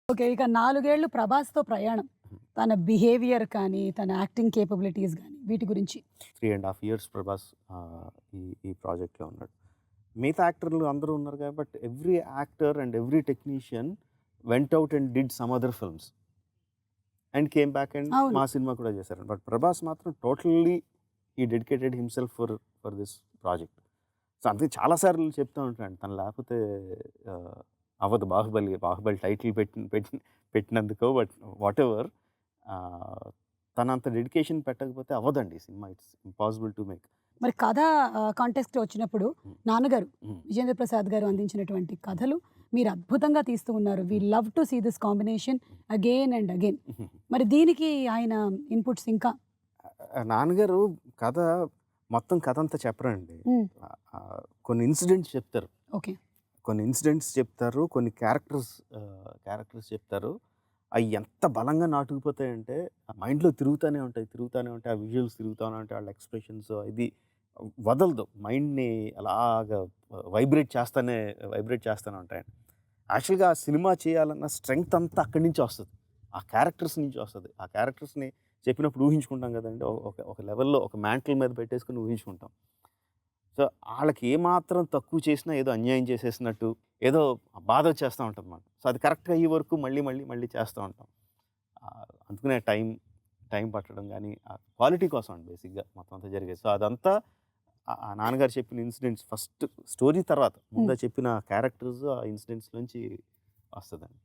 Okay. ఇక 4 ఏళ్ళు ప్రభాస్‌తో ప్రయాణం. తన బిహేవియర్ కానీ, తన యాక్టింగ్ కేపబిలిటీస్ గాని వీటి గురించి. 3½ ఇయర్స్ ప్రభాస్ ఈ ఈ ప్రాజెక్ట్‌లో ఉన్నాడు. మిగతా యాక్టర్లు అందరూ ఉన్నారు but every actor and every technician vent out and did some other films and came back and అవును. మా సినిమా కూడా చేశారు. బట్ ప్రభాస్ మాత్రం totally he dedicated himself for this project. So అందుకే చాలా సార్లు చెప్తూ ఉంటాను, తను లేకపోతే అవ్వదు బాహుబలి టైటిల్ పెట్టినందుకో బట్ వాటెవర్ తనంత డెడికేషన్ పెట్టకపోతే అవ్వదండి ఈ cinema. It's impossible to make. మరి కథ కాంటెక్స్ట్ వచ్చినప్పుడు హ్మ్. నాన్నగారు హ్మ్. విజేంద్ర ప్రసాద్ గారు అందించినటువంటి కథలు మీరు అద్భుతంగా తీస్తూ ఉన్నారు. We love to see this combination again and again. మరి దీనికి ఆయన ఇన్‌పుట్స్ ఇంకా నాన్నగారు కథ మొత్తం కథంతా చెప్పరండి. హ్మ్. కొన్ని ఇన్సిడెంట్స్ చెప్తారు. ఓకే. కొన్ని క్యారెక్టర్స్ చెప్తారు. అయి ఎంత బలంగా నాటుకుపోతాయంటే మైండ్‌లో తిరుగుతానే ఉంటాయి. ఆ విజువల్స్ తిరుగుతానే ఉంటాయి. వాళ్ళ ఎక్స్‌ప్రెషన్స్ ఇది వదలదు. మైండ్‌ని అలాగా వైబ్రేట్ చేస్తానే ఉంటాయండి. యాక్చువల్‌గా ఆ సినిమా చేయాలన్న స్ట్రెంగ్త్ అంతా అక్కడి నుంచే వస్తది. ఆ క్యారెక్టర్స్ నుంచి వస్తది. ఆ క్యారెక్టర్స్‌ని చెప్పినప్పుడు ఊహించుకుంటాం గదండీ! ఒక లెవెల్‌లో ఒక మ్యాంటిల్ మీద పెట్టేసుకొని ఊహించుకుంటాం. సో, ఆళ్ళకి ఏమాత్రం తక్కువ చేసినా ఏదో అన్యాయం చేసేసినట్టు, ఏదో బాధొచ్చేస్తా ఉంటదన్నమాట. సో, అది కరెక్ట్‌గా అయ్యే వరకు మళ్ళీ చేస్తూ ఉంటాం. అందుకనే టైం పట్టడం గానీ, ఆ క్వాలిటీ కోసం అండి బేసిక్‌గా మొత్తం అంతా జరిగేది. సో, అదంతా ఆ నాన్నగారు చెప్పిన ఇన్సిడెంట్స్ ఫస్ట్ స్టోరీ తర్వాత హ్మ్. ముందే చెప్పిన క్యారెక్టర్స్, ఆ ఇన్సిడెంట్స్ నుంచి వస్తదండి.